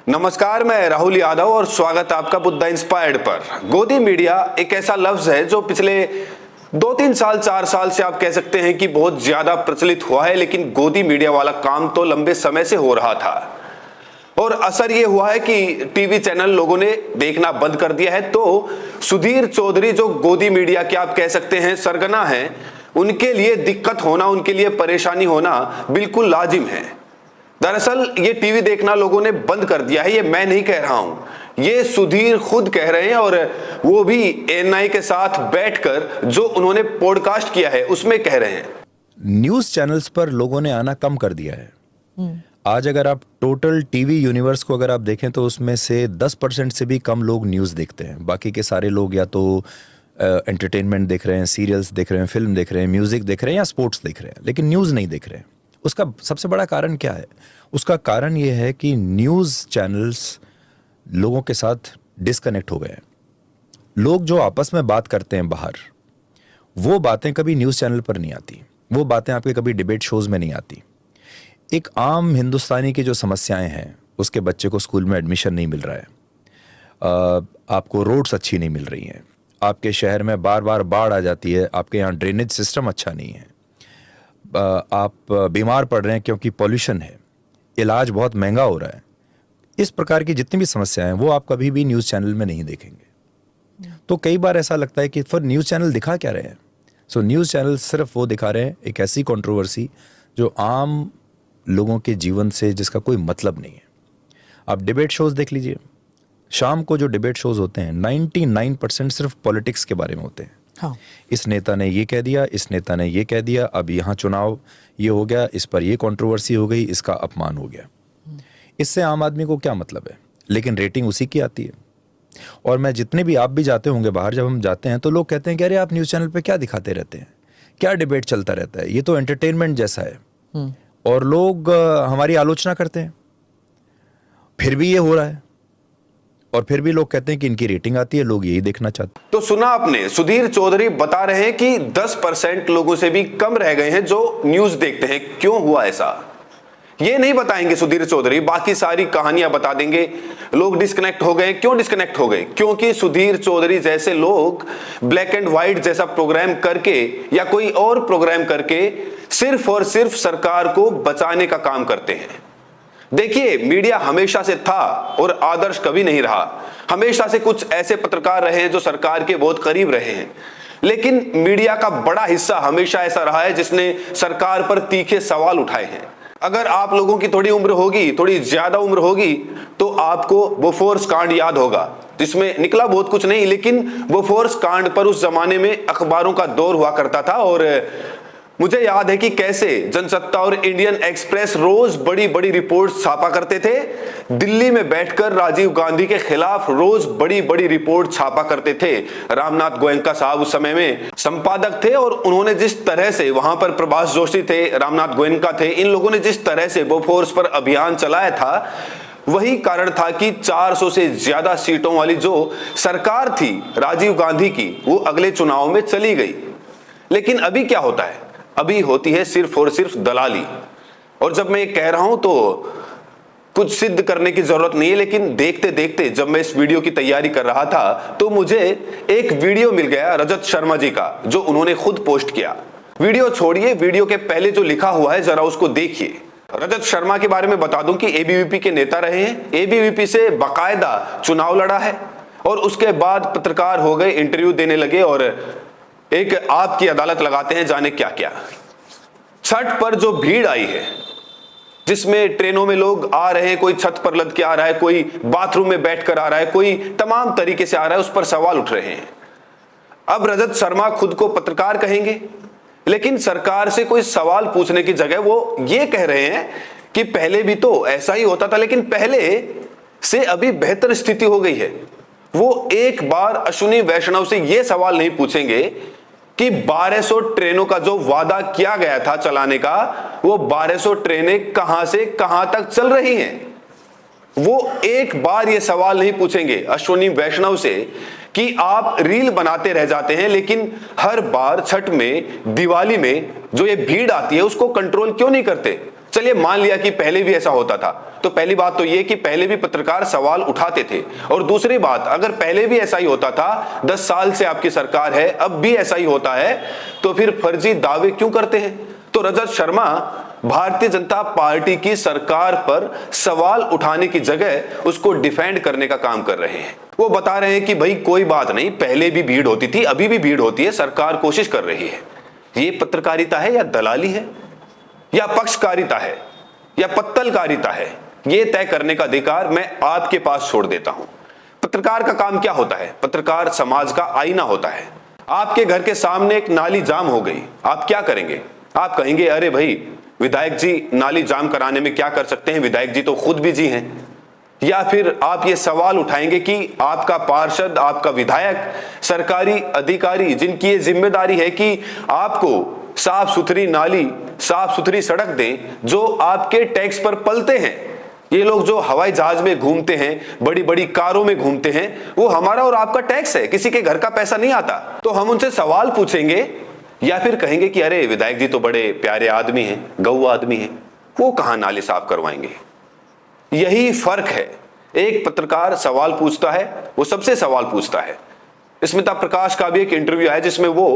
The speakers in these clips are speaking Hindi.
नमस्कार, मैं राहुल यादव और स्वागत आपका बुद्धा इंस्पायर्ड पर। गोदी मीडिया एक ऐसा लफ्ज है जो पिछले 2-3 साल 4 साल से आप कह सकते हैं कि बहुत ज्यादा प्रचलित हुआ है, लेकिन गोदी मीडिया वाला काम तो लंबे समय से हो रहा था और असर ये हुआ है कि टीवी चैनल लोगों ने देखना बंद कर दिया है। तो सुधीर चौधरी जो गोदी मीडिया के आप कह सकते हैं सरगना हैं, उनके लिए दिक्कत होना, उनके लिए परेशानी होना बिल्कुल लाजिम है। दरअसल ये टीवी देखना लोगों ने बंद कर दिया है, ये मैं नहीं कह रहा हूं, ये सुधीर खुद कह रहे हैं और वो भी एएनआई के साथ बैठकर जो उन्होंने पॉडकास्ट किया है उसमें कह रहे हैं। न्यूज चैनल्स पर लोगों ने आना कम कर दिया है। आज अगर आप टोटल टीवी यूनिवर्स को अगर आप देखें तो उसमें से 10% से भी कम लोग न्यूज देखते हैं। बाकी के सारे लोग या तो एंटरटेनमेंट देख रहे हैं, सीरियल्स देख रहे हैं, फिल्म देख रहे हैं, म्यूजिक देख रहे हैं या स्पोर्ट्स देख रहे हैं, लेकिन न्यूज नहीं देख रहे हैं। उसका सबसे बड़ा कारण क्या है? उसका कारण यह है कि न्यूज चैनल्स लोगों के साथ डिस्कनेक्ट हो गए हैं। लोग जो आपस में बात करते हैं बाहर, वो बातें कभी न्यूज चैनल पर नहीं आती, वो बातें आपके कभी डिबेट शोज में नहीं आती। एक आम हिंदुस्तानी की जो समस्याएं हैं, उसके बच्चे को स्कूल में एडमिशन नहीं मिल रहा है, आपको रोड्स अच्छी नहीं मिल रही हैं, आपके शहर में बार बार बाढ़ आ जाती है, आपके यहाँ ड्रेनेज सिस्टम अच्छा नहीं है, आप बीमार पड़ रहे हैं क्योंकि पॉल्यूशन है, इलाज बहुत महंगा हो रहा है। इस प्रकार की जितनी भी समस्याएं हैं वो आप कभी भी न्यूज़ चैनल में नहीं देखेंगे। तो कई बार ऐसा लगता है कि फिर न्यूज़ चैनल दिखा क्या रहे हैं? सो न्यूज़ चैनल सिर्फ वो दिखा रहे हैं एक ऐसी कंट्रोवर्सी जो आम लोगों के जीवन से जिसका कोई मतलब नहीं है। आप डिबेट शोज देख लीजिए, शाम को जो डिबेट शोज होते हैं 99% सिर्फ पॉलिटिक्स के बारे में होते हैं। हाँ। इस नेता ने ये कह दिया, इस नेता ने ये कह दिया, अब यहाँ चुनाव ये हो गया, इस पर ये कंट्रोवर्सी हो गई, इसका अपमान हो गया। इससे आम आदमी को क्या मतलब है? लेकिन रेटिंग उसी की आती है। और मैं जितने भी, आप भी जाते होंगे बाहर, जब हम जाते हैं तो लोग कहते हैं कि अरे आप न्यूज़ चैनल पे क्या दिखाते रहते हैं, क्या डिबेट चलता रहता है, ये तो एंटरटेनमेंट जैसा है। और लोग हमारी आलोचना करते हैं, फिर भी ये हो रहा है और फिर भी लोग कहते हैं कि इनकी रेटिंग आती है, लोग यही देखना चाहते हैं। तो सुना आपने, सुधीर चौधरी बता रहे हैं कि 10% लोगों से भी कम रह गए हैं जो न्यूज देखते हैं। क्यों हुआ ऐसा, ये नहीं बताएंगे सुधीर चौधरी, बाकी सारी कहानियां बता देंगे। लोग डिस्कनेक्ट हो गए, क्यों डिस्कनेक्ट हो गए? क्योंकि सुधीर चौधरी जैसे लोग ब्लैक एंड व्हाइट जैसा प्रोग्राम करके या कोई और प्रोग्राम करके सिर्फ और सिर्फ सरकार को बचाने का काम करते हैं। देखिए, मीडिया हमेशा से था और आदर्श कभी नहीं रहा। हमेशा से कुछ ऐसे पत्रकार रहे हैं जो सरकार के बहुत करीब रहे हैं, लेकिन मीडिया का बड़ा हिस्सा हमेशा ऐसा रहा है जिसने सरकार पर तीखे सवाल उठाए हैं। अगर आप लोगों की थोड़ी उम्र होगी, थोड़ी ज्यादा उम्र होगी, तो आपको बोफोर्स कांड याद होगा, जिसमें निकला बहुत कुछ नहीं, लेकिन बोफोर्स कांड पर उस जमाने में अखबारों का दौर हुआ करता था। और मुझे याद है कि कैसे जनसत्ता और इंडियन एक्सप्रेस रोज बड़ी बड़ी रिपोर्ट छापा करते थे। दिल्ली में बैठकर राजीव गांधी के खिलाफ रोज बड़ी बड़ी रिपोर्ट छापा करते थे। रामनाथ गोयनका साहब उस समय में संपादक थे और उन्होंने जिस तरह से, वहां पर प्रभाष जोशी थे, रामनाथ गोयनका थे, इन लोगों ने जिस तरह से बोफोर्स पर अभियान चलाया था, वही कारण था कि 400 से ज्यादा सीटों वाली जो सरकार थी राजीव गांधी की, वो अगले चुनाव में चली गई। लेकिन अभी क्या होता है? अभी होती है सिर्फ और सिर्फ दलाली। और जब मैं ये कह रहा हूं तो कुछ सिद्ध करने की जरूरत नहीं है, लेकिन देखते देखते जब मैं इस वीडियो की तैयारी कर रहा था तो मुझे एक वीडियो मिल गया रजत शर्मा जी का, जो उन्होंने खुद पोस्ट किया। वीडियो छोड़िए, वीडियो के पहले जो लिखा हुआ है जरा उसको देखिए। रजत शर्मा के बारे में बता दूं कि एबीवीपी के नेता रहे हैं, एबीवीपी से बाकायदा चुनाव लड़ा है और उसके बाद पत्रकार हो गए, इंटरव्यू देने लगे और एक आपकी अदालत लगाते हैं जाने क्या क्या। छठ पर जो भीड़ आई है, जिसमें ट्रेनों में लोग आ रहे हैं, कोई छत पर लद के आ रहा है, कोई बाथरूम में बैठकर आ रहा है, कोई तमाम तरीके से आ रहा है, उस पर सवाल उठ रहे हैं। अब रजत शर्मा खुद को पत्रकार कहेंगे, लेकिन सरकार से कोई सवाल पूछने की जगह वो ये कह रहे हैं कि पहले भी तो ऐसा ही होता था, लेकिन पहले से अभी बेहतर स्थिति हो गई है। वो एक बार अश्विनी वैष्णव से ये सवाल नहीं पूछेंगे कि 1200 ट्रेनों का जो वादा किया गया था चलाने का, वो 1200 ट्रेनें कहां से कहां तक चल रही हैं। वो एक बार ये सवाल नहीं पूछेंगे अश्विनी वैष्णव से कि आप रील बनाते रह जाते हैं, लेकिन हर बार छठ में, दिवाली में जो ये भीड़ आती है उसको कंट्रोल क्यों नहीं करते। चलिए मान लिया कि पहले भी ऐसा होता था, तो पहली बात तो यह कि पहले भी पत्रकार सवाल उठाते थे, और दूसरी बात, अगर पहले भी ऐसा ही होता था, 10 साल से आपकी सरकार है, अब भी ऐसा ही होता है, तो फिर फर्जी दावे क्यों करते हैं? तो रजत शर्मा भारतीय जनता पार्टी की सरकार पर सवाल उठाने की जगह उसको डिफेंड करने का काम कर रहे हैं। वो बता रहे हैं कि भाई कोई बात नहीं, पहले भी भीड़ होती थी, अभी भी भीड़ होती है, सरकार कोशिश कर रही है। ये पत्रकारिता है या दलाली है या पक्षकारिता है या पत्तलकारिता है, ये तय करने का अधिकार मैं आपके पास छोड़ देता हूं। पत्रकार का काम क्या होता है? पत्रकार समाज का आईना होता है। आपके घर के सामने एक नाली जाम हो गई, आप क्या करेंगे? आप कहेंगे अरे भाई विधायक जी नाली जाम कराने में क्या कर सकते हैं, विधायक जी तो खुद बिजी हैं। या फिर आप ये सवाल उठाएंगे कि आपका पार्षद, आपका विधायक, सरकारी अधिकारी जिनकी ये जिम्मेदारी है कि आपको साफ सुथरी नाली, साफ सुथरी सड़क दें, जो आपके टैक्स पर पलते हैं। ये लोग जो हवाई जहाज में घूमते हैं, बड़ी बड़ी कारों में घूमते हैं, वो हमारा और आपका टैक्स है, किसी के घर का पैसा नहीं आता। तो हम उनसे सवाल पूछेंगे या फिर कहेंगे कि अरे विधायक जी तो बड़े प्यारे आदमी हैं, गऊ आदमी हैं, वो कहां नाली साफ करवाएंगे? यही फर्क है। एक पत्रकार सवाल पूछता है, वो सबसे सवाल पूछता है। स्मिता प्रकाश का भी एक इंटरव्यू है जिसमें वो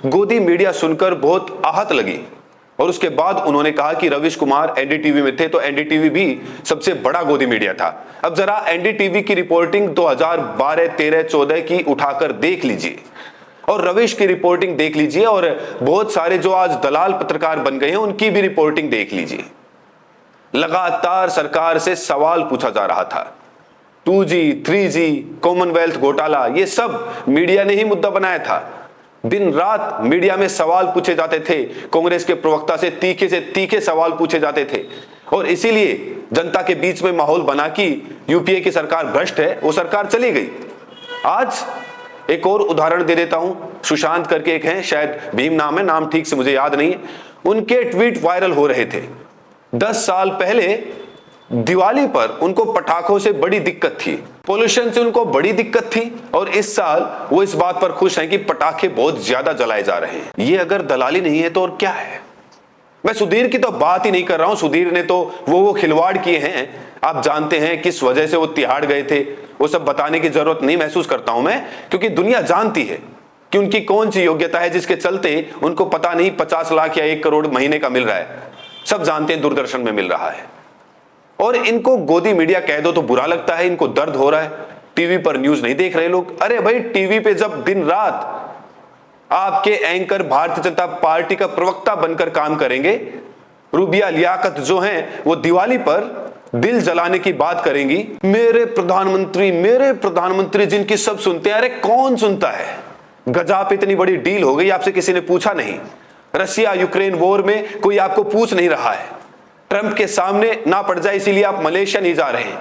गोदी मीडिया सुनकर बहुत आहत लगी, और उसके बाद उन्होंने कहा कि रवीश कुमार एनडीटीवी में थे, तो एनडीटीवी भी सबसे बड़ा गोदी मीडिया था। अब जरा एनडीटीवी की रिपोर्टिंग 2012, 13, 14 की उठाकर देख लीजिए और रवीश की रिपोर्टिंग देख लीजिए, और बहुत सारे जो आज दलाल पत्रकार बन गए हैं उनकी भी रिपोर्टिंग देख लीजिए। लगातार सरकार से सवाल पूछा जा रहा था। 2G, 3G, कॉमनवेल्थ घोटाला, ये सब मीडिया ने ही मुद्दा बनाया था। दिन रात मीडिया में सवाल पूछे जाते थे, कांग्रेस के प्रवक्ता से तीखे सवाल पूछे जाते थे, और इसीलिए जनता के बीच में माहौल बना कि यूपीए की सरकार भ्रष्ट है, वो सरकार चली गई। आज एक और उदाहरण दे देता हूं। सुशांत करके एक हैं, शायद भीम नाम है, नाम ठीक से मुझे याद नहीं है, उनके ट्वीट वायरल हो रहे थे। 10 साल पहले दिवाली पर उनको पटाखों से बड़ी दिक्कत थी, पोल्यूशन से उनको बड़ी दिक्कत थी, और इस साल वो इस बात पर खुश हैं कि पटाखे बहुत ज्यादा जलाए जा रहे हैं। ये अगर दलाली नहीं है तो और क्या है? मैं सुधीर की तो बात ही नहीं कर रहा हूं। सुधीर ने तो वो खिलवाड़ किए हैं, आप जानते हैं किस वजह से वो तिहाड़ गए थे, वो सब बताने की जरूरत नहीं महसूस करता हूं मैं, क्योंकि दुनिया जानती है कि उनकी कौन सी योग्यता है जिसके चलते उनको पता नहीं 50 लाख या 1 करोड़ महीने का मिल रहा है। सब जानते हैं दूरदर्शन में मिल रहा है, और इनको गोदी मीडिया कह दो तो बुरा लगता है, इनको दर्द हो रहा है। टीवी पर न्यूज नहीं देख रहे लोग। अरे भाई टीवी पे जब दिन रात आपके एंकर भारतीय जनता पार्टी का प्रवक्ता बनकर काम करेंगे, रूबिया लियाकत जो हैं वो दिवाली पर दिल जलाने की बात करेंगी, मेरे प्रधानमंत्री जिनकी सब सुनते हैं। अरे कौन सुनता है? गजब इतनी बड़ी डील हो गई, आपसे किसी ने पूछा नहीं। रशिया यूक्रेन वॉर में कोई आपको पूछ नहीं रहा है। ट्रंप के सामने ना पड़ जाए इसीलिए आप मलेशिया नहीं जा रहे हैं।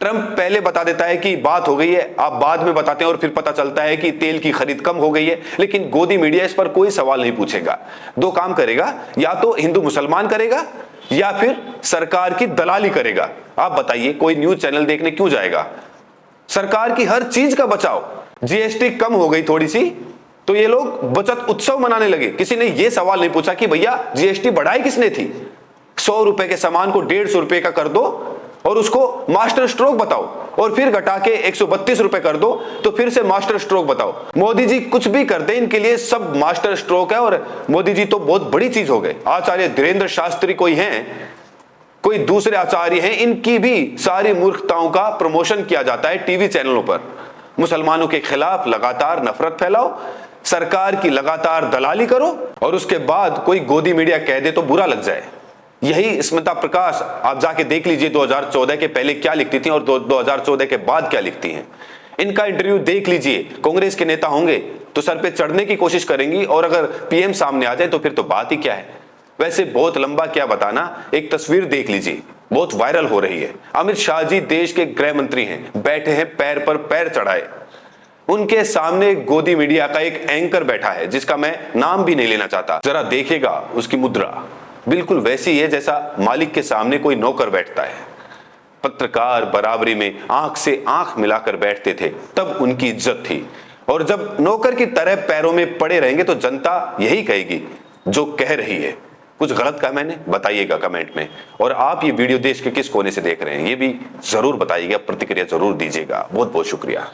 ट्रंप पहले बता देता है कि बात हो गई है, आप बाद में बताते हैं, और फिर पता चलता है कि तेल की खरीद कम हो गई है। लेकिन गोदी मीडिया इस पर कोई सवाल नहीं पूछेगा। 2 काम करेगा, या तो हिंदू मुसलमान करेगा या फिर सरकार की दलाली करेगा। आप बताइए कोई न्यूज चैनल देखने क्यों जाएगा? सरकार की हर चीज का बचाव। जीएसटी कम हो गई थोड़ी सी तो ये लोग बचत उत्सव मनाने लगे। किसी ने यह सवाल नहीं पूछा कि भैया जीएसटी बढ़ाई किसने थी? 100 रुपए के सामान को 150 रुपए का कर दो और उसको मास्टर स्ट्रोक बताओ, और फिर घटा के 132 रुपए कर दो तो फिर से मास्टर स्ट्रोक बताओ। मोदी जी कुछ भी कर दे इनके लिए सब मास्टर स्ट्रोक है, और मोदी जी तो बहुत बड़ी चीज हो गए। आचार्य धीरेन्द्र शास्त्री कोई हैं, कोई दूसरे आचार्य हैं, इनकी भी सारी मूर्खताओं का प्रमोशन किया जाता है टीवी चैनलों पर। मुसलमानों के खिलाफ लगातार नफरत फैलाओ, सरकार की लगातार दलाली करो, और उसके बाद कोई गोदी मीडिया कह दे तो बुरा लग जाए। यही स्मिता प्रकाश आप जाके देख लीजिए 2014 के पहले क्या लिखती थी और 2014 के बाद क्या लिखती हैं। इनका इंटरव्यू देख लीजिए। कांग्रेस के नेता होंगे तो सर पे चढ़ने की कोशिश करेंगी, और अगर पीएम सामने आ जाए तो फिर तो बात ही क्या है। वैसे बहुत लंबा क्या बताना, एक तस्वीर देख लीजिए, बहुत वायरल हो रही है। अमित शाह जी देश के गृह मंत्री हैं, बैठे हैं पैर पर पैर चढ़ाए। उनके सामने गोदी मीडिया का एक एंकर बैठा है जिसका मैं नाम भी नहीं लेना चाहता। जरा देखेगा उसकी मुद्रा बिल्कुल वैसी है जैसा मालिक के सामने कोई नौकर बैठता है। पत्रकार बराबरी में आंख से आंख मिलाकर बैठते थे, तब उनकी इज्जत थी, और जब नौकर की तरह पैरों में पड़े रहेंगे तो जनता यही कहेगी जो कह रही है। कुछ गलत कहा मैंने, बताइएगा कमेंट में। और आप ये वीडियो देश के किस कोने से देख रहे हैं ये भी जरूर बताइएगा, प्रतिक्रिया जरूर दीजिएगा। बहुत बहुत शुक्रिया।